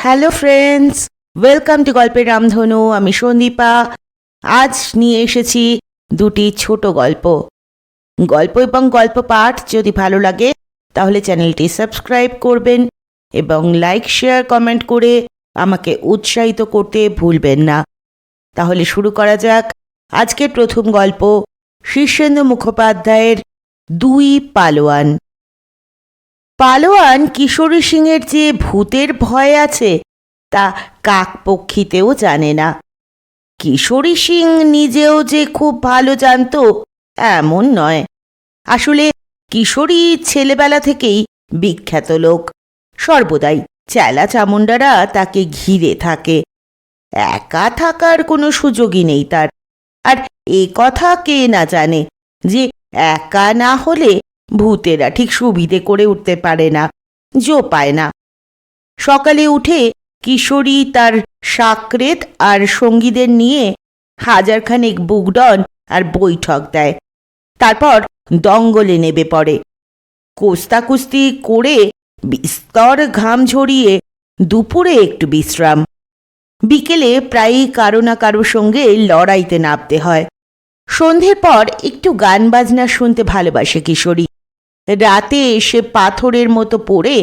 Hello friends, welcome to গল্পের রামধনু। আমি সন্দীপা। আজ নিয়ে এসেছি দুটি ছোট গল্প। গল্প এবং গল্প পাঠ যদি ভালো লাগে তাহলে চ্যানেলটি সাবস্ক্রাইব করবেন এবং লাইক শেয়ার কমেন্ট করে আমাকে উৎসাহিত করতে ভুলবেন না। তাহলে শুরু করা যাক। আজকের প্রথম গল্প শীর্ষেন্দু মুখোপাধ্যায়ের দুই পালোয়ান। পালোয়ান কিশোরী সিংয়ের যে ভূতের ভয় আছে তা কাকপক্ষীতেও জানে না। কিশোরী সিং নিজেও যে খুব ভালো জানত এমন নয়। আসলে কিশোরী ছেলেবেলা থেকেই বিখ্যাত লোক। সর্বদাই চেলা চামুন্ডারা তাকে ঘিরে থাকে। একা থাকার কোনো সুযোগই নেই তার। আর এ কথা কে না জানে যে একা না হলে ভূতেরা ঠিক সুবিধে করে উঠতে পারে না, জো পায় না। সকালে উঠে কিশোরী তার সাকরেত আর সঙ্গীদের নিয়ে হাজারখানেক বুকডন আর বৈঠক দেয়। তারপর দঙ্গলে নেবে পড়ে। কোস্তাকুস্তি করে বিস্তর ঘাম ঝরিয়ে দুপুরে একটু বিশ্রাম। বিকেলে প্রায়ই কারো না কারো সঙ্গে লড়াইতে নামতে হয়। সন্ধ্যের পর একটু গান বাজনা শুনতে ভালোবাসে কিশোরী। রাতে এসে পাথরের মতো পড়ে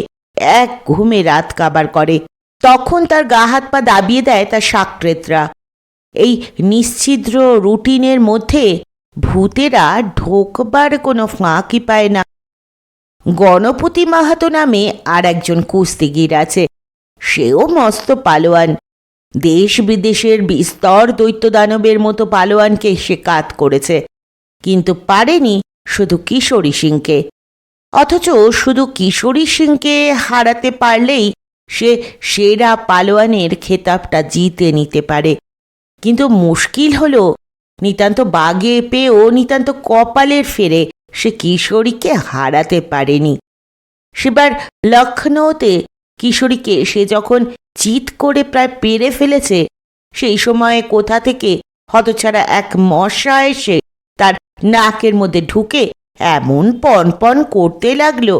এক ঘুমে রাত কাবার করে। তখন তার গা হাত পা দাবিয়ে দেয় তার সাকরেতরা। এই নিশ্ছিদ্র রুটিনের মধ্যে ভূতেরা ঢোকবার কোনো ফাঁকই পায় না। গণপতি মাহাতো নামে আর একজন কুস্তিগির আছে। সেও মস্ত পালোয়ান। দেশ বিদেশের বিস্তর দৈত্য দানবের মতো পালোয়ানকে সে কাত করেছে, কিন্তু পারেনি শুধু কিশোরী সিংকে। অথচ শুধু কিশোরী সিংকে হারাতে পারলেই সে সেরা পালোয়ানের খেতাবটা জিতে নিতে পারে। কিন্তু মুশকিল হলো নিতান্ত বাগে পেয়েও নিতান্ত কপালের ফেরে সে কিশোরীকে হারাতে পারেনি। সেবার লখনৌতে কিশোরীকে সে যখন চিৎ করে প্রায় পেরে ফেলেছে, সেই সময়ে কোথা থেকে হতছাড়া এক মশা এসে তার নাকের মধ্যে ঢুকে এমন পনপন করতে লাগলো,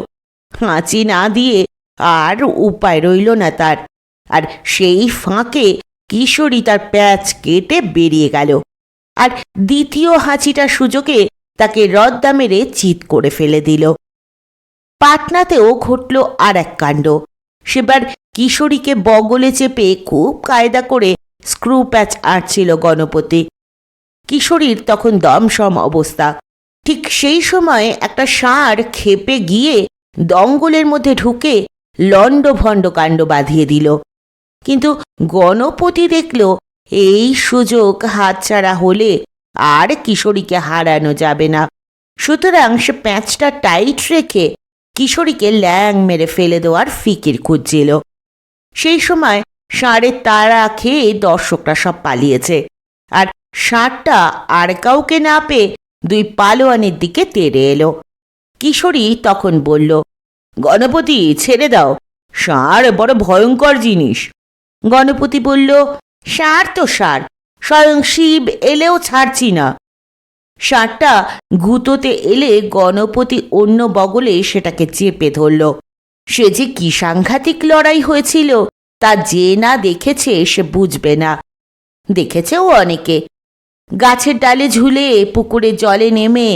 হাঁচি না দিয়ে আর উপায় রইল না তার। আর সেই ফাঁকে কিশোরী তার প্যাচ কেটে বেরিয়ে গেল, আর দ্বিতীয় হাঁচিটার সুযোগে তাকে রদ্দা মেরে চিৎ করে ফেলে দিল। পাটনাতেও ঘটল আর এক কাণ্ড। সেবার কিশোরীকে বগলে চেপে খুব কায়দা করে স্ক্রু প্যাচ আঁটছিল গণপতি। কিশোরীর তখন দমসম অবস্থা। ঠিক সেই সময় একটা ষাঁড় খেপে গিয়ে দঙ্গলের মধ্যে ঢুকে লণ্ডভণ্ড কাণ্ড বাঁধিয়ে দিল। কিন্তু গণপতি দেখল এই সুযোগ হাতছাড়া হলে আর কিশোরীকে হারানো যাবে না। সুতরাং সে প্যাঁচটা টাইট রেখে কিশোরীকে ল্যাং মেরে ফেলে দেওয়ার ফিকির খুঁজছিল। সেই সময় ষাঁড়ের তাড়া খেয়ে দর্শকরা সব পালিয়েছে, আর ষাঁড়টা আর কাউকে না পেয়ে দুই পালোয়ানের দিকে তেড়ে এলো। কিশোরী তখন বলল, গণপতি ছেড়ে দাও, ষাঁড় বড় ভয়ঙ্কর জিনিস। গণপতি বলল, ষাঁড় তো ষাঁড়, স্বয়ং শিব এলেও ছাড়ছি না। ষাঁড়টা গুঁতোতে এলে গণপতি অন্য বগলে সেটাকে চেপে ধরল। সে যে কি সাংঘাতিক লড়াই হয়েছিল তা যে না দেখেছে সে বুঝবে না। দেখেছেও অনেকে। গাছের ডালে ঝুলে, পুকুরে জলে নেমে,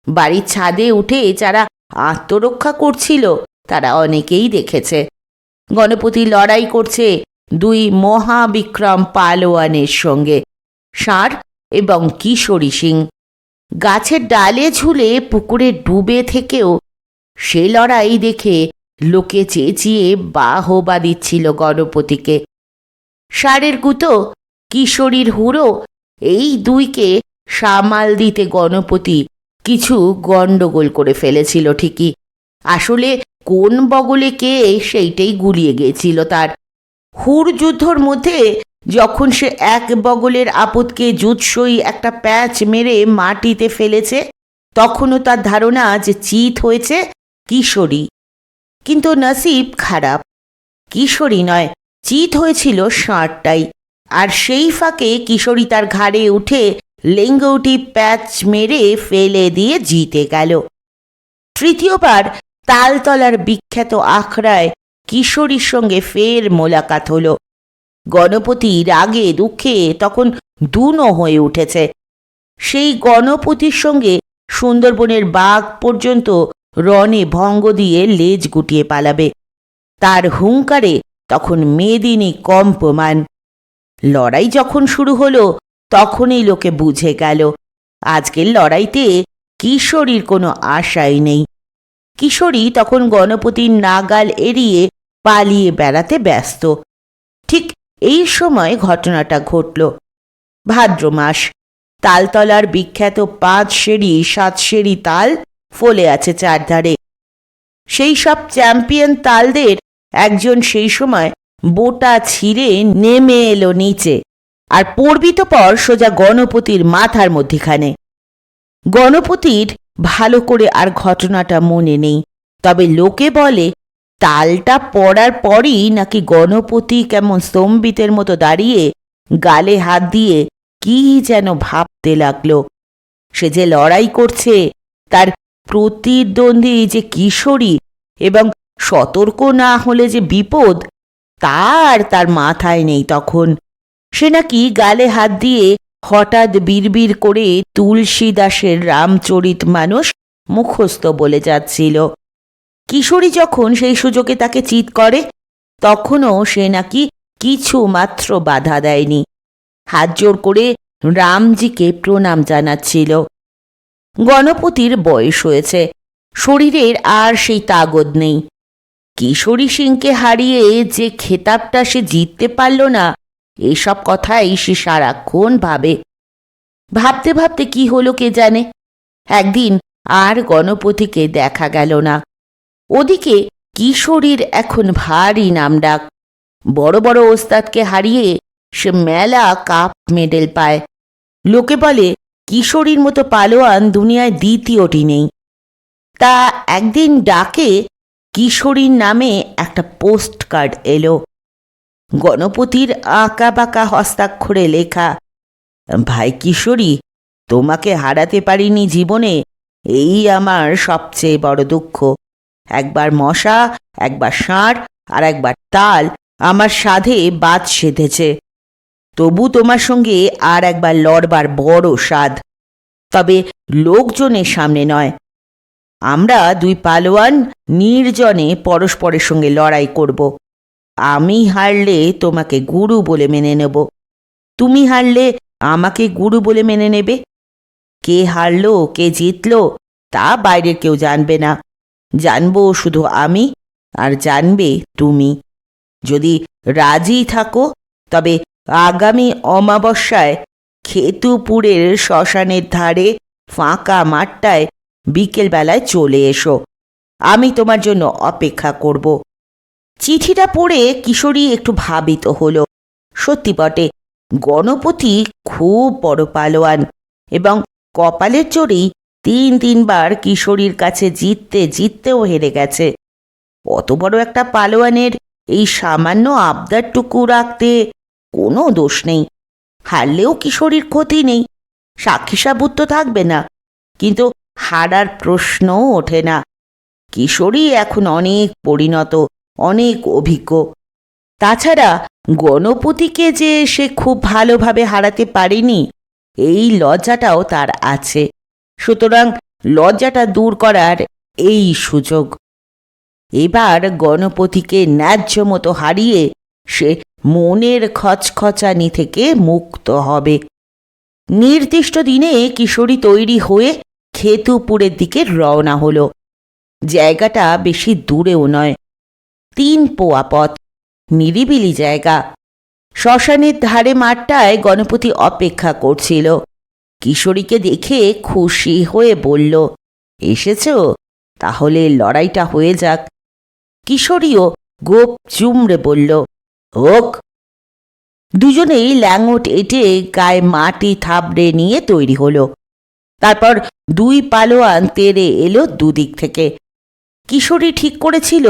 বাড়ির ছাদে উঠে যারা আত্মরক্ষা করছিল তারা অনেকেই দেখেছে। গণপতি লড়াই করছে দুই মহাবিক্রম পালোয়ানের সঙ্গে, ষাঁড় এবং কিশোরী সিং। গাছের ডালে ঝুলে পুকুরে ডুবে থেকেও সে লড়াই দেখে লোকে চেঁচিয়ে বাহবা দিচ্ছিল গণপতিকে। ষাঁড়ের গুঁতো, কিশোরীর হুড়ো, এই দুইকে সামাল দিতে গণপতি কিছু গণ্ডগোল করে ফেলেছিল ঠিকই। আসলে কোন বগলে কে সেইটাই গুলিয়ে গিয়েছিল তার। হুড় যুদ্ধর মধ্যে যখন সে এক বগলের আপদকে জুৎসই একটা প্যাচ মেরে মাটিতে ফেলেছে, তখনও তার ধারণা যে চিৎ হয়েছে কিশোরী। কিন্তু নসিব খারাপ, কিশোরী নয়, চিৎ হয়েছিল ষাঁড়টাই। আর সেই ফাঁকে কিশোরী তার ঘাড়ে উঠে লেঙ্গৌটি প্যাচ মেরে ফেলে দিয়ে জিতে গেল। তৃতীয়বার তালতলার বিখ্যাত আখড়ায় কিশোরীর সঙ্গে ফের মোলাকাত হলো। গণপতি রাগে দুঃখে তখন দুনো হয়ে উঠেছে। সেই গণপতির সঙ্গে সুন্দরবনের বাঘ পর্যন্ত রণে ভঙ্গ দিয়ে লেজ গুটিয়ে পালাবে। তার হুঙ্কারে তখন মেদিনী কম্পমান। লড়াই যখন শুরু হলো তখনই লোকে বুঝে গেল আজকের লড়াইতে কিশোরীর কোনো আশাই নেই। কিশোরী তখন গণপতির নাগাল এড়িয়ে পালিয়ে বেড়াতে ব্যস্ত। ঠিক এই সময় ঘটনাটা ঘটল। ভাদ্র মাস, তালতলার বিখ্যাত 5 সিঁড়ি 7 সিঁড়ি তাল ফলে আছে চারধারে। সেই সব চ্যাম্পিয়ন তালদের একজন সেই সময় বোটা ছিঁড়ে নেমে এলো নিচে, আর পড়বি তো পর সোজা গণপতির মাথার মধ্যিখানে। গণপতির ভালো করে আর ঘটনাটা মনে নেই, তবে লোকে বলে তালটা পড়ার পরই নাকি গণপতি কেমন স্তম্ভিতের মতো দাঁড়িয়ে গালে হাত দিয়ে কি যেন ভাবতে লাগলো। সে যে লড়াই করছে, তার প্রতিদ্বন্দ্বী যে কিশোরী এবং সতর্ক না হলে যে বিপদ, তার মাথায় নেই তখন। সে নাকি গালে হাত দিয়ে হঠাৎ বিড়বিড় করে তুলসী দাসের রামচরিত মানস মুখস্থ বলে যাচ্ছিল। কিশোরী যখন সেই সুযোগে তাকে চিৎ করে, তখনও সে নাকি কিছু মাত্র বাধা দেয়নি, হাত জোর করে রামজিকে প্রণাম জানাচ্ছিল। গণপতির বয়স হয়েছে, শরীরের আর সেই তাগদ নেই। কিশোরী সিংকে হারিয়ে যে খেতাবটা সে জিততে পারল না, এসব কথাই সে সারাক্ষণ ভাবে। ভাবতে ভাবতে কি হলো কে জানে, একদিন আর গণপতিকে দেখা গেল না। ওদিকে কিশোরীর এখন ভারী নামডাক। বড় বড় ওস্তাদকে হারিয়ে সে মেলা কাপ মেডেল পায়। লোকে বলে কিশোরীর মতো পালোয়ান দুনিয়ায় দ্বিতীয়টি নেই। তা একদিন ডাকে কিশোরীর নামে একটা পোস্ট কার্ড এলো। গণপতির আঁকা বাঁকা হস্তাক্ষরে লেখা, ভাই কিশোরী, তোমাকে হারাতে পারিনি জীবনে, এই আমার সবচেয়ে বড় দুঃখ। একবার মশা, একবার ষাঁড় আর একবার তাল আমার সাধে বাদ সেধেছে। তবু তোমার সঙ্গে আর একবার লড়বার বড় স্বাদ, তবে লোকজনের সামনে নয়। আমরা 2 পালোয়ান নির্জনে পরস্পরের সঙ্গে লড়াই করব। আমি হারলে তোমাকে গুরু বলে মেনে নেব, তুমি হারলে আমাকে গুরু বলে মেনে নেবে। কে হারলো কে জিতলো তা বাইরের কেউ জানবে না, জানবো শুধু আমি, আর জানবে তুমি। যদি রাজি থাকো তবে আগামী অমাবস্যায় খেতুপুরের শ্মশানের ধারে ফাঁকা মাঠটায় বিকেলবেলায় চলে এসো, আমি তোমার জন্য অপেক্ষা করব। চিঠিটা পড়ে কিশোরী একটু ভাবিত হলো। সত্যি বটে, গণপতি খুব বড় পালোয়ান এবং কপালের জোরেই 3 বার কিশোরীর কাছে জিততেও হেরে গেছে। অত বড় একটা পালোয়ানের এই সামান্য আবদারটুকু রাখতে কোনো দোষ নেই। হারলেও কিশোরীর ক্ষতি নেই, সাক্ষী সাবুত তো থাকবে না, কিন্তু হারার প্রশ্নও ওঠে না। কিশোরী এখন অনেক পরিণত, অনেক অভিজ্ঞ। তাছাড়া গণপতিকে যে সে খুব ভালোভাবে হারাতে পারেনি, এই লজ্জাটাও তার আছে। সুতরাং লজ্জাটা দূর করার এই সুযোগ। এবার গণপতিকে ন্যায্য মতো হারিয়ে সে মনের খচখচানি থেকে মুক্ত হবে। নির্দিষ্ট দিনে কিশোরী তৈরি হয়ে খেতুপুরের দিকে রওনা হলো। জায়গাটা বেশি দূরেও নয়, 3 পোয়া পথ, নিরিবিলি জায়গা। শ্মশানের ধারে মাঠটায় গণপতি অপেক্ষা করছিল। কিশোরীকে দেখে খুশি হয়ে বলল, এসেছো? তাহলে লড়াইটা হয়ে যাক। কিশোরীও গোপ চুমড়ে বলল, হোক। দুজনেই ল্যাঙট এঁটে গায়ে মাটি থাবড়ে নিয়ে তৈরি হলো। তারপর 2 পালোয়ান তেড়ে এলো দুদিক থেকে। কিশোরী ঠিক করেছিল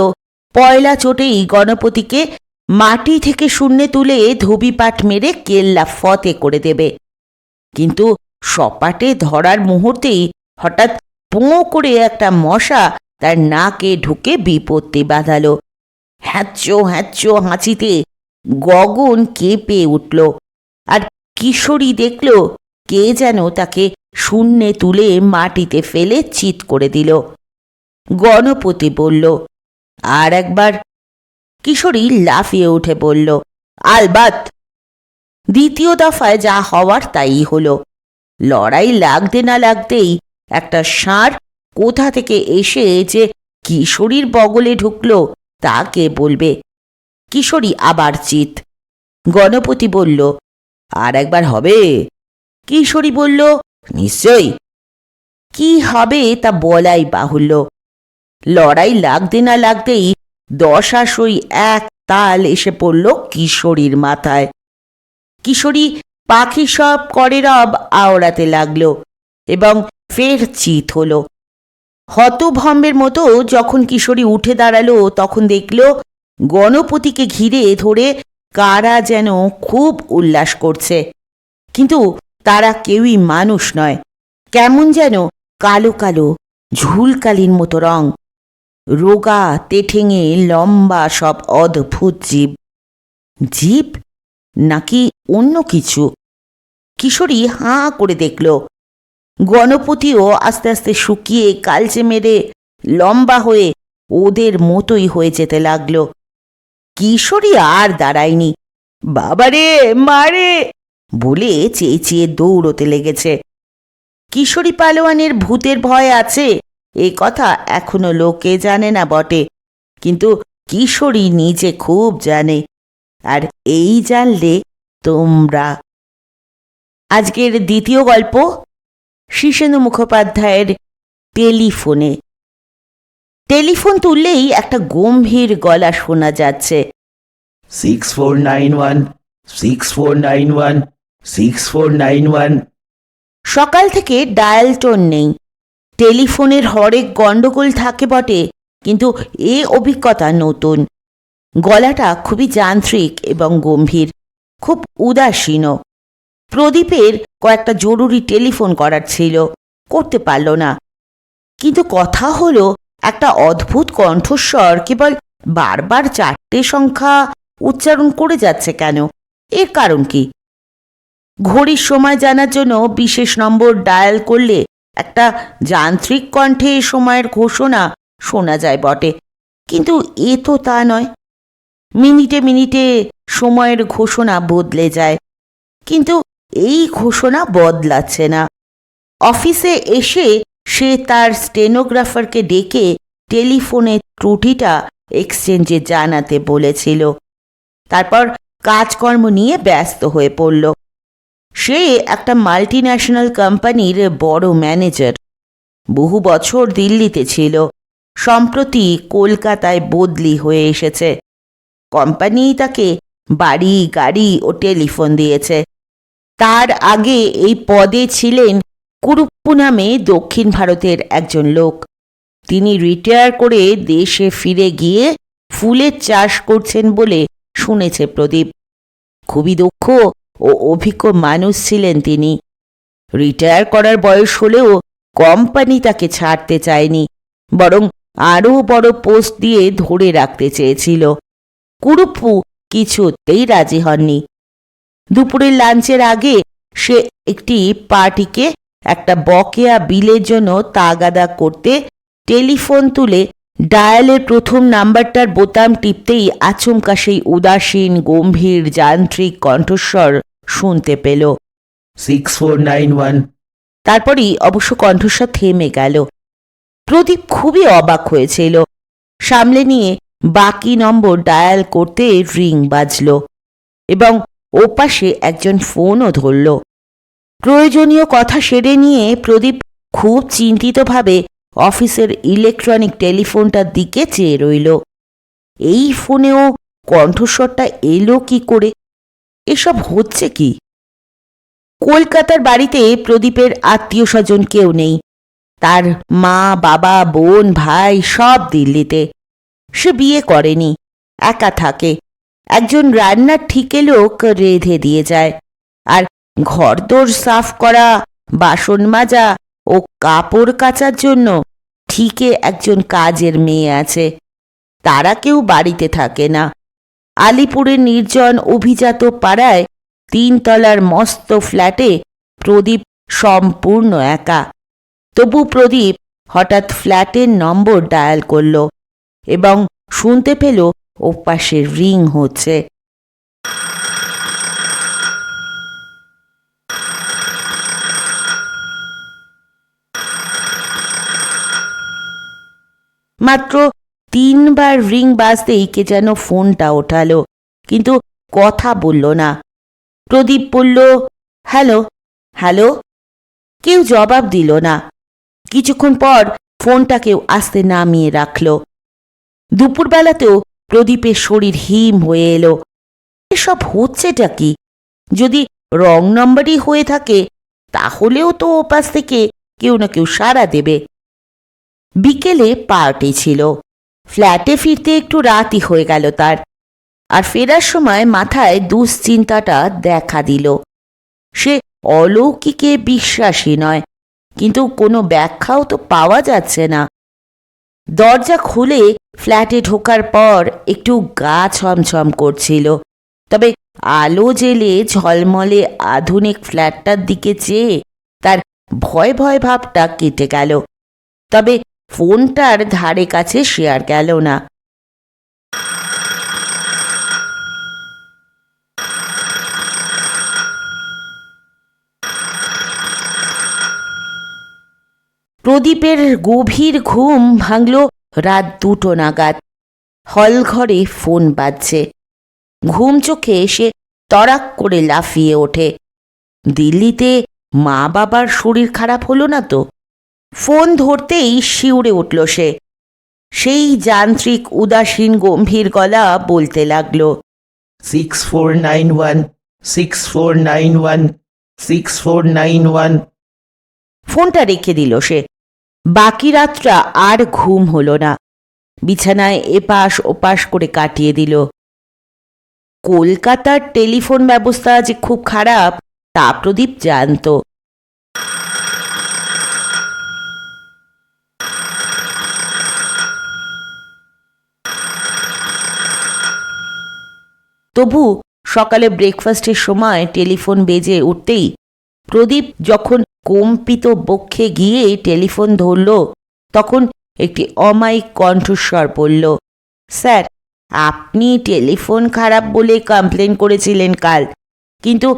পয়লা চোটেই গণপতিকে মাটি থেকে শূন্যে তুলে ধবিপাট মেরে কেল্লা ফতে করে দেবে। কিন্তু সপাটে ধরার মুহূর্তেই হঠাৎ পোঁ করে একটা মশা তার নাকে ঢুকে বিপত্তি বাঁধালো। হ্যাঁচো হ্যাঁচো হাঁচিতে গগন কেঁপে উঠল। আর কিশোরী দেখল কে যেন তাকে শূন্যে তুলে মাটিতে ফেলে চিৎ করে দিল। গণপতি বলল, আর একবার। কিশোরী লাফিয়ে উঠে বলল, আলবাত। দ্বিতীয় দফায় যা হওয়ার তাই হলো। লড়াই লাগতে না লাগতেই একটা ষাঁড় কোথা থেকে এসে যে কিশোরীর বগলে ঢুকল তা কে বলবে। কিশোরী আবার চিৎ। গণপতি বলল, আর একবার হবে? কিশোরী বলল, নিশ্চয়ই। কি হবে তা বলাই বাহুল্য। লড়াই লাগতে না লাগতেই দশাসই এক তাল এসে পড়ল কিশোরীর মাথায়। কিশোরী পাখি সব করে রব আওড়াতে লাগল এবং ফের চিৎ হল। হতভম্বের মতো যখন কিশোরী উঠে দাঁড়ালো তখন দেখল গণপতিকে ঘিরে ধরে কারা যেন খুব উল্লাস করছে, কিন্তু তারা কেউই মানুষ নয়, কেমন যেন কালো কালো ঝুলকালির মতো রং, রোগা তেঠেঙে লম্বা সব অদ্ভুত জীব। জীব নাকি অন্য কিছু? কিশোরী হাঁ করে দেখল। গণপতিও আস্তে আস্তে শুকিয়ে কালচে মেরে লম্বা হয়ে ওদের মতোই হয়ে যেতে লাগল। কিশোরী আর দাঁড়ায়নি। বাবারে মারে বলে চেঁচিয়ে দৌড়তে লেগেছে। কিশোরী পালোয়ানের ভূতের ভয় আছে এ কথা এখনো লোকে জানে না বটে, কিন্তু কিশোরী নিজে খুব জানে, আর এই জানলে তোমরা। আজকের দ্বিতীয় গল্প শীর্ষেন্দু মুখোপাধ্যায়ের টেলিফোনে। টেলিফোন তুললেই একটা গম্ভীর গলা শোনা যাচ্ছে, 6491 6491 6491। সকাল থেকে ডায়াল টোন নেই। টেলিফোনের হরেক গণ্ডগোল থাকে বটে, কিন্তু এ অভিজ্ঞতা নতুন। গলাটা খুবই যান্ত্রিক এবং গম্ভীর, খুব উদাসীন। প্রদীপের কয়েকটা জরুরি টেলিফোন করার ছিল, করতে পারল না। কিন্তু কথা হলো একটা অদ্ভুত কণ্ঠস্বর কেবল বারবার 4টে সংখ্যা উচ্চারণ করে যাচ্ছে কেন? এর কারণ কি? ঘড়ির সময় জানার জন্য বিশেষ নম্বর ডায়াল করলে একটা যান্ত্রিক কণ্ঠে সময়ের ঘোষণা শোনা যায় বটে, কিন্তু এ তো তা নয়। মিনিটে মিনিটে সময়ের ঘোষণা বদলে যায়, কিন্তু এই ঘোষণা বদলাচ্ছে না। অফিসে এসে সে তার স্টেনোগ্রাফারকে ডেকে টেলিফোনের ত্রুটিটা এক্সচেঞ্জে জানাতে বলেছিল। তারপর কাজকর্ম নিয়ে ব্যস্ত হয়ে পড়ল। সে একটা মাল্টিন্যাশনাল কোম্পানির বড় ম্যানেজার। বহু বছর দিল্লিতে ছিল, সম্প্রতি কলকাতায় বদলি হয়ে এসেছে। কোম্পানি তাকে বাড়ি, গাড়ি ও টেলিফোন দিয়েছে। তার আগে এই পদে ছিলেন কুরুপ্পু নামে দক্ষিণ ভারতের একজন লোক। তিনি রিটায়ার করে দেশে ফিরে গিয়ে ফুলের চাষ করছেন বলে শুনেছে প্রদীপ। খুবই দক্ষ ও অভিজ্ঞ মানুষ ছিলেন তিনি। রিটায়ার করার বয়স হলেও কোম্পানি তাকে ছাড়তে চায়নি, বরং আরও বড় পোস্ট দিয়ে ধরে রাখতে চেয়েছিল। কুরুপ্পু কিছুতেই রাজি হননি। দুপুরের লাঞ্চের আগে সে একটি পার্টিকে একটা বকেয়া বিলের জন্য তাগাদা করতে টেলিফোন তুলে ডায়ালের প্রথম নাম্বারটার বোতাম টিপতেই আচমকা সেই উদাসীন গম্ভীর যান্ত্রিক কণ্ঠস্বর শুনতে পেল, 6491। তারপরই অবশ্য কণ্ঠস্বর থেমে গেল। প্রদীপ খুবই অবাক হয়েছিল। সামলে নিয়ে বাকি নম্বর ডায়াল করতে রিং বাজল এবং ওপাশে একজন ফোনও ধরল। প্রয়োজনীয় কথা সেরে নিয়ে প্রদীপ খুব চিন্তিতভাবে অফিসের ইলেকট্রনিক টেলিফোনটার দিকে চেয়ে রইল। এই ফোনেও কণ্ঠস্বরটা এলো কি করে? এসব হচ্ছে কি? কলকাতার বাড়িতে প্রদীপের আত্মীয় স্বজন কেউ নেই। তার মা, বাবা, বোন, ভাই সব দিল্লিতে। সে বিয়ে করেনি, একা থাকে। একজন রান্নার ঠিকে লোক রেঁধে দিয়ে যায়, আর ঘরদোর সাফ করা, বাসন মাজা ও কাপড় কাচার জন্য ঠিকে একজন কাজের মেয়ে আছে। তারা কেউ বাড়িতে থাকে না। আলিপুরের নির্জন অভিজাত পাড়ায় 3 তলার মস্ত ফ্ল্যাটে প্রদীপ সম্পূর্ণ একা। তবু প্রদীপ হঠাৎ ফ্ল্যাটের নম্বর ডায়াল করল এবং শুনতে পেল ওপাশে রিং হচ্ছে। মাত্র 3 বার রিং বাজতেই কে যেন ফোনটা ওঠালো, কিন্তু কথা বলল না। প্রদীপ বলল, হ্যালো হ্যালো। কেউ জবাব দিল না। কিছুক্ষণ পর ফোনটা কেউ আস্তে নামিয়ে রাখল। দুপুরবেলাতেও প্রদীপের শরীর হিম হয়ে এলো। এসব হচ্ছেটা কি? যদি রং নম্বরই হয়ে থাকে তাহলেও তো ওপাশ থেকে কেউ না কেউ সাড়া দেবে। বিকেলে পার্টি ছিল। ফ্ল্যাটে ফিরতে একটু রাতই হয়ে গেল তার। আর ফেরার সময় মাথায় দুশ্চিন্তাটা দেখা দিল। সে অলৌকিকে বিশ্বাসী নয়, কিন্তু কোনো ব্যাখ্যাও তো পাওয়া যাচ্ছে না। দরজা খুলে ফ্ল্যাটে ঢোকার পর একটু গা ছমছম করছিল, তবে আলো জেলে ঝলমলে আধুনিক ফ্ল্যাটটার দিকে চেয়ে তার ভয় ভয় ভাবটা কেটে গেল। তবে ফোনটার ধারে কাছে শেয়ার গেল না। প্রদীপের গভীর ঘুম ভাঙল রাত 2টো নাগাদ। হল ঘরে ফোন বাজছে। ঘুম চোখে সে তড়াক করে লাফিয়ে ওঠে। দিল্লিতে মা বাবার শরীর খারাপ হলো না তো? ফোন ধরতেই শিউরে উঠল সে। সেই যান্ত্রিক উদাসীন গম্ভীর গলা বলতে লাগলো, 6491 6491 6491। ফোনটা রেখে দিল সে। বাকি রাতটা আর ঘুম হলো না। বিছানায় এপাশ ওপাশ করে কাটিয়ে দিল। কলকাতার টেলিফোন ব্যবস্থা যে খুব খারাপ তা প্রদীপ জানত। তবু সকালে ব্রেকফাস্টের সময় টেলিফোন বেজে উঠতেই প্রদীপ যখন কম্পিত বক্ষে গিয়ে টেলিফোন ধরল, তখন একটি অমায়িক কণ্ঠস্বর পড়ল, স্যার, আপনি টেলিফোন খারাপ বলে কমপ্লেন করেছিলেন কাল, কিন্তু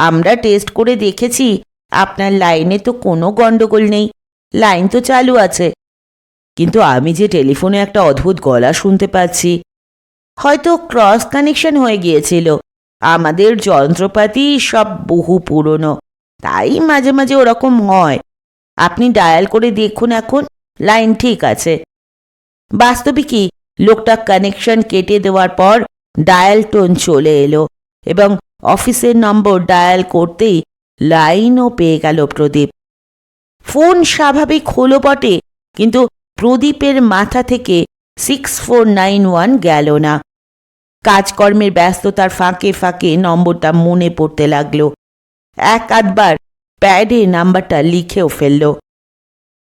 আমরা টেস্ট করে দেখেছি আপনার লাইনে তো কোনো গন্ডগোল নেই, লাইন তো চালু আছে। কিন্তু আমি যে টেলিফোনে একটা অদ্ভুত গলা শুনতে পাচ্ছি। হয়তো ক্রস কানেকশন হয়ে গিয়েছিল। আমাদের যন্ত্রপাতি সব বহু পুরনো, তাই মাঝে মাঝে ওরকম হয়। আপনি ডায়াল করে দেখুন, এখন লাইন ঠিক আছে। বাস্তবিকই লোকটা কানেকশন কেটে দেওয়ার পর ডায়াল টোন চলে এলো এবং অফিসের নম্বর ডায়াল করতেই লাইনও পেয়ে গেল প্রদীপ। ফোন স্বাভাবিক হলো বটে, কিন্তু প্রদীপের মাথা থেকে 6491 গেল না। কাজকর্মের ব্যস্ততার ফাঁকে ফাঁকে নম্বরটা মনে পড়তে লাগলো। এক আধবার প্যাডে নাম্বারটা লিখেও ফেলল।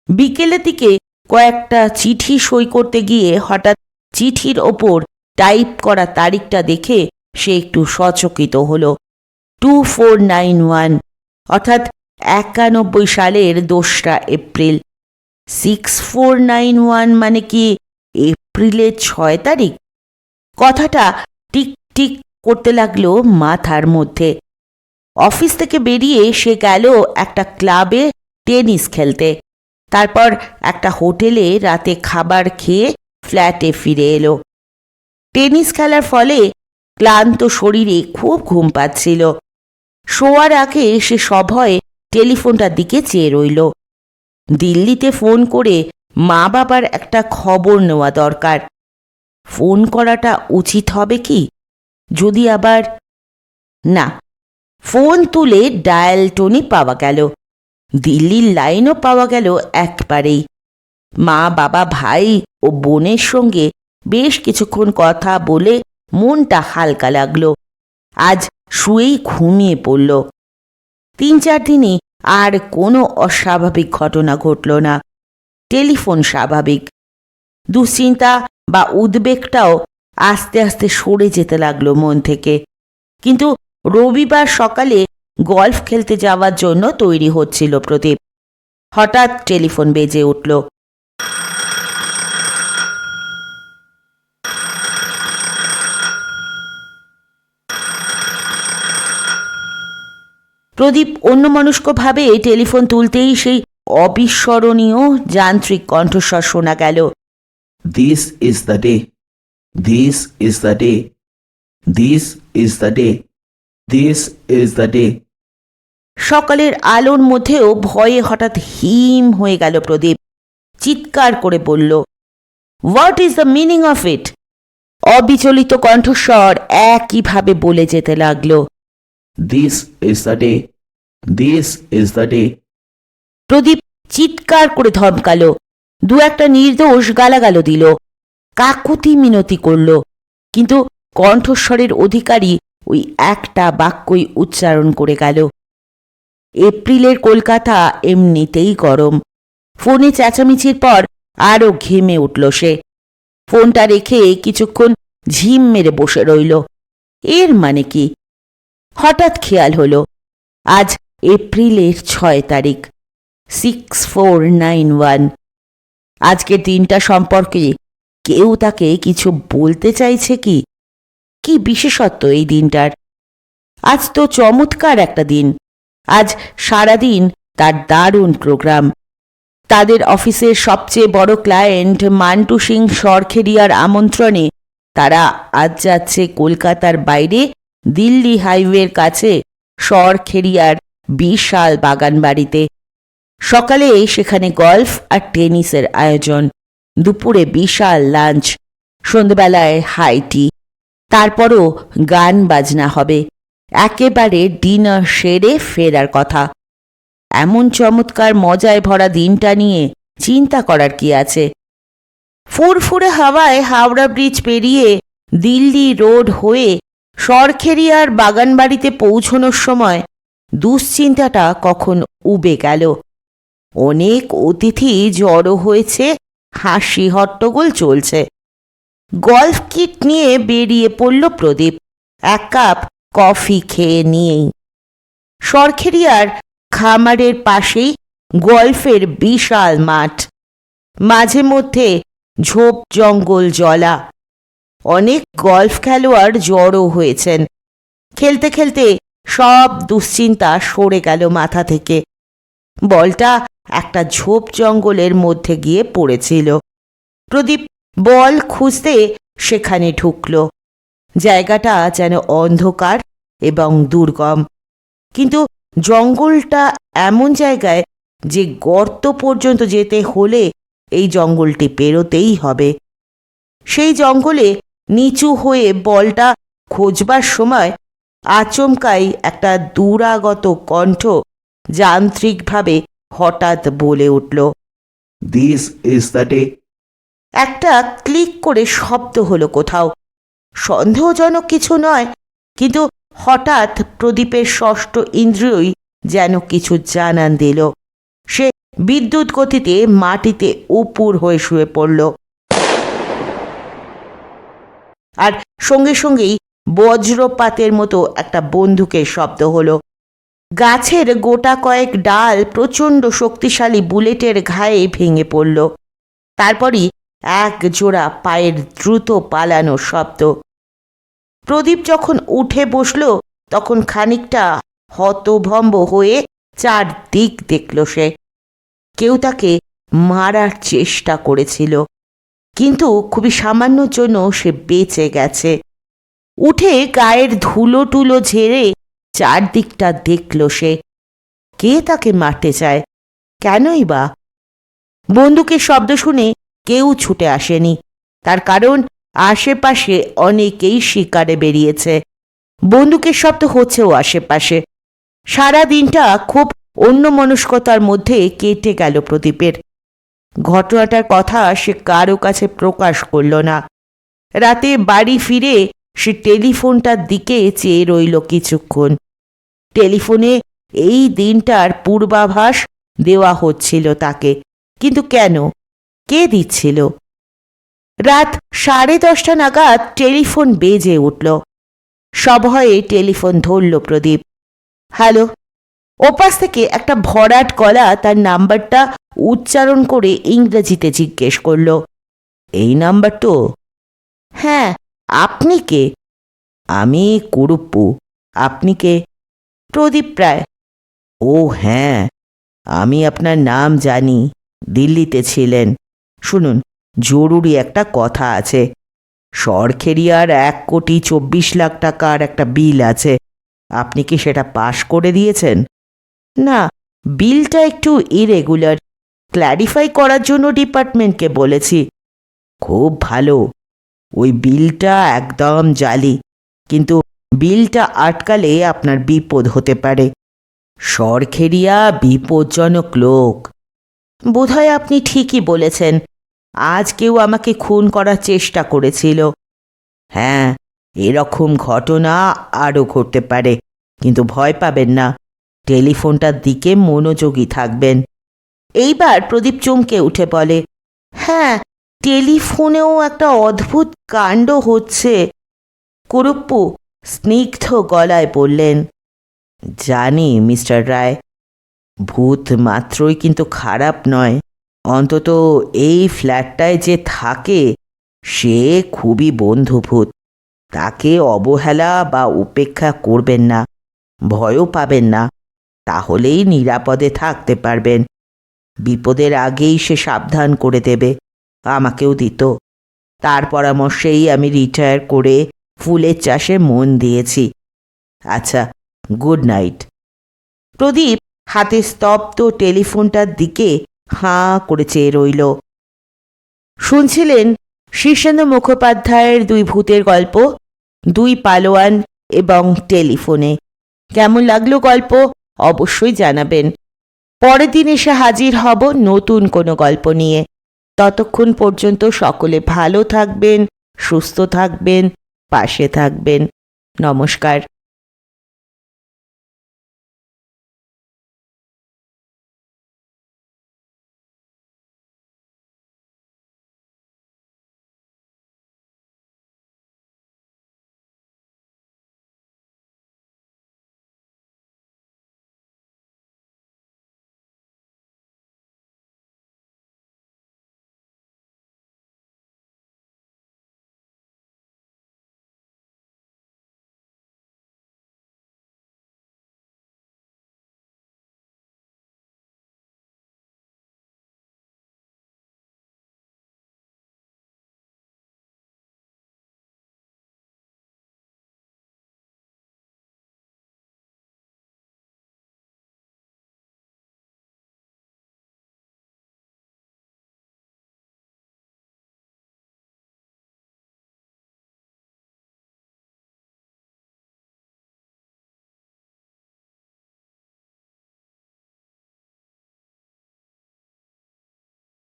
বিকেলের দিকে কয়েকটা চিঠি সই করতে গিয়ে হঠাৎ চিঠির ওপর টাইপ করা তারিখটা দেখে সে একটু সচকিত হলো। 2491, অর্থাৎ 91 সালের 2রা এপ্রিল। 6491 মানে কি এপ্রিলের 6 তারিখ? কথাটা টিক টিক করতে লাগলো মাথার মধ্যে। অফিস থেকে বেরিয়ে সে গেল একটা ক্লাবে টেনিস খেলতে। তারপর একটা হোটেলে রাতে খাবার খেয়ে ফ্ল্যাটে ফিরে এলো। টেনিস খেলার ফলে ক্লান্ত শরীরে খুব ঘুম পাচ্ছিল। শোয়ার আগে সে সভয়ে টেলিফোনটার দিকে চেয়ে রইল। দিল্লিতে ফোন করে মা বাবার একটা খবর নেওয়া দরকার। ফোন করাটা উচিত হবে কি? যদি আবার না। ফোন তুলে ডায়াল টোনই পাওয়া গেল। দিল্লির লাইনও পাওয়া গেল একবারেই। মা বাবা ভাই ও বোনের সঙ্গে বেশ কিছুক্ষণ কথা বলে মনটা হালকা লাগলো। আজ শুয়েই ঘুমিয়ে পড়ল। 3-4 দিনে আর কোনো অস্বাভাবিক ঘটনা ঘটল না। টেলিফোন স্বাভাবিক। দুশ্চিন্তা বা উদ্বেগটাও আস্তে আস্তে সরে যেতে লাগলো মন থেকে। কিন্তু রবিবার সকালে গলফ খেলতে যাওয়ার জন্য তৈরি হচ্ছিল প্রদীপ। হঠাৎ টেলিফোন বেজে উঠল। প্রদীপ অন্যমনস্কভাবে টেলিফোন তুলতেই সেই অবিস্মরণীয় যান্ত্রিক কণ্ঠস্বর শোনা গেল। This is the day. This is the day. This is the day. This is the day. সকালের আলোর মধ্যেও ভয়ে হঠাৎ হিম হয়ে গেল প্রদীপ। চিৎকার করে বলল, what is the meaning of it? অবিচলিত কণ্ঠস্বর একইভাবে বলে যেতে লাগলো, This is the day. This is the day. প্রদীপ চিৎকার করে ধমকালো, দু একটা নির্দোষ গালাগালো দিল, কাকুতি মিনতি করল, কিন্তু কণ্ঠস্বরের অধিকারী ওই একটা বাক্যই উচ্চারণ করে গেল। এপ্রিলের কলকাতা এমনিতেই গরম। ফোনে চেঁচামেচির পর আরও ঘেমে উঠল সে। ফোনটা রেখে কিছুক্ষণ ঝিম মেরে বসে রইল। এর মানে কি? হঠাৎ খেয়াল হলো, আজ এপ্রিলের 6 তারিখ, 6491। আজকের দিনটা সম্পর্কে কেউ তাকে কিছু বলতে চাইছে কি? কি বিশেষত্ব এই দিনটার? আজ তো চমৎকার একটা দিন। আজ সারাদিন তার দারুণ প্রোগ্রাম। তাদের অফিসের সবচেয়ে বড় ক্লায়েন্ট মান্টু সিং সরখেরিয়ার আমন্ত্রণে তারা আজ যাচ্ছে কলকাতার বাইরে দিল্লি হাইওয়ের কাছে সরখেরিয়ার বিশাল বাগান বাড়িতে। সকালে সেখানে গলফ আর টেনিসের আয়োজন, দুপুরে বিশাল লাঞ্চ, সন্ধ্যেবেলায় হাই টি, তারপরও গান বাজনা হবে। একেবারে ডিনার সেরে ফেরার কথা। এমন চমৎকার মজায় ভরা দিনটা নিয়ে চিন্তা করার কি আছে? ফুরফুরে হাওয়ায় হাওড়া ব্রিজ পেরিয়ে দিল্লি রোড হয়ে সরখেরিয়ার বাগানবাড়িতে পৌঁছনোর সময় দুশ্চিন্তাটা কখন উবে গেল। অনেক অতিথি জড়ো হয়েছে, হাসি হট্টগোল চলছে। গলফ কিট নিয়ে বেরিয়ে পড়ল প্রদীপ, এক কাপ কফি খেয়ে নিয়েই। সরখেরিয়ার খামারের পাশেই গলফের বিশাল মাঠ, মাঝে মধ্যে ঝোপ জঙ্গল জলা। অনেক গলফ খেলোয়াড় জড়ো হয়েছেন। খেলতে খেলতে সব দুশ্চিন্তা সরে গেল মাথা থেকে। বলটা একটা ঝোপ জঙ্গলের মধ্যে গিয়ে পড়েছিল। প্রদীপ বল খুঁজতে সেখানে ঢুকল। জায়গাটা যেন অন্ধকার এবং দুর্গম, কিন্তু জঙ্গলটা এমন জায়গায় যে গর্ত পর্যন্ত যেতে হলে এই জঙ্গলটি পেরোতেই হবে। সেই জঙ্গলে নিচু হয়ে বলটা খোঁজবার সময় আচমকাই একটা দূরাগত কণ্ঠ যান্ত্রিকভাবে হঠাৎ বলে উঠল, This is the day. একটা ক্লিক করে শব্দ হলো কোথাও। সন্দেহজনক কিছু নয়, কিন্তু হঠাৎ প্রদীপের ষষ্ঠ ইন্দ্রিয়ই যেন কিছু জানান দিল। সে বিদ্যুৎ গতিতে মাটিতে উপুর হয়ে শুয়ে পড়ল। আর সঙ্গে সঙ্গেই বজ্রপাতের মতো একটা বন্দুকের শব্দ হলো। গাছের গোটা কয়েক ডাল প্রচণ্ড শক্তিশালী বুলেটের ঘায়ে ভেঙে পড়ল। তারপরই এক জোড়া পায়ের দ্রুত পালানোর শব্দ। প্রদীপ যখন উঠে বসল তখন খানিকটা হতভম্ব হয়ে চারদিক দেখল সে। কেউ তাকে মারার চেষ্টা করেছিল, কিন্তু খুবই সামান্যর জন্য সে বেঁচে গেছে। উঠে গায়ের ধুলো টুলো ঝেড়ে চারদিকটা দেখল সে। কে তাকে মারতে চায়? কেনই বা? বন্দুকের শব্দ শুনে কেউ ছুটে আসেনি, তার কারণ আশেপাশে অনেকেই শিকারে বেরিয়েছে। বন্দুকের শব্দ হচ্ছেও আশেপাশে। সারা দিনটা খুব অন্যমনস্কতার মধ্যে কেটে গেল প্রদীপের। ঘটনাটার কথা সে কারো কাছে প্রকাশ করল না। রাতে বাড়ি ফিরে সে টেলিফোনটার দিকে চেয়ে রইল কিছুক্ষণ। টেলিফোনে এই দিনটার পূর্বাভাস দেওয়া হচ্ছিল তাকে, কিন্তু কেন? কে দিচ্ছিল? রাত 10:30 নাগাদ টেলিফোন বেজে উঠল। সভয়ে টেলিফোন ধরল প্রদীপ। হ্যালো। ওপাশ থেকে একটা ভরাট গলা তার নাম্বারটা উচ্চারণ করে ইংরেজিতে জিজ্ঞেস করল, এই নাম্বার তো? হ্যাঁ, আপনি কে? আমি কুরুপ্পু। আপনি কে? প্রদীপ রায়। ও হ্যাঁ, আমি আপনার নাম জানি, দিল্লিতে ছিলেন। শুনুন, জরুরি একটা কথা আছে। সরখেরিয়ার 1,24,00,000 টাকার একটা বিল আছে। আপনি কি সেটা পাশ করে দিয়েছেন? না, বিলটা একটু ইরেগুলার, ক্ল্যারিফাই করার জন্য ডিপার্টমেন্টকে বলেছি। খুব ভালো। ওই বিলটা একদম জালি, কিন্তু বিলটা আটকালে আপনার বিপদ হতে পারে। সরখেরিয়া বিপজ্জনক লোক। বোধহয় আপনি ঠিকই বলেছেন। আজ কেউ আমাকে খুন করার চেষ্টা করেছিল। হ্যাঁ, এরকম ঘটনা আরও ঘটতে পারে, কিন্তু ভয় পাবেন না। টেলিফোনটার দিকে মনোযোগী থাকবেন। এইবার প্রদীপ চমকে উঠে বলে, হ্যাঁ, টেলিফোনেও একটা অদ্ভুত কাণ্ড হচ্ছে। কুরুপ্পু স্নিগ্ধ গলায় বললেন, জানি মিস্টার রায়, ভূত মাত্রই কিন্তু খারাপ নয়। অন্তত এই ফ্ল্যাটটায় যে থাকে সে খুবই বন্ধুভূত। তাকে অবহেলা বা উপেক্ষা করবেন না, ভয়ও পাবেন না। তাহলেই নিরাপদে থাকতে পারবেন। বিপদের আগেই সে সাবধান করে দেবে। আমাকেও দিত। তার পরামর্শেই আমি রিটায়ার করে ফুলের চাষে মন দিয়েছি। আচ্ছা, গুড নাইট। প্রদীপ হাতে স্তব্ধ টেলিফোনটার দিকে হাঁ করে চেয়ে রইল। শুনছিলেন শীর্ষেন্দু মুখোপাধ্যায়ের 2 ভূতের গল্প, 2 পালোয়ান এবং টেলিফোনে। কেমন লাগলো গল্প অবশ্যই জানাবেন। পরের দিন এসে হাজির হব নতুন কোনো গল্প নিয়ে। ততক্ষণ পর্যন্ত সকলে ভালো থাকবেন, সুস্থ থাকবেন, পাশে থাকবেন। নমস্কার।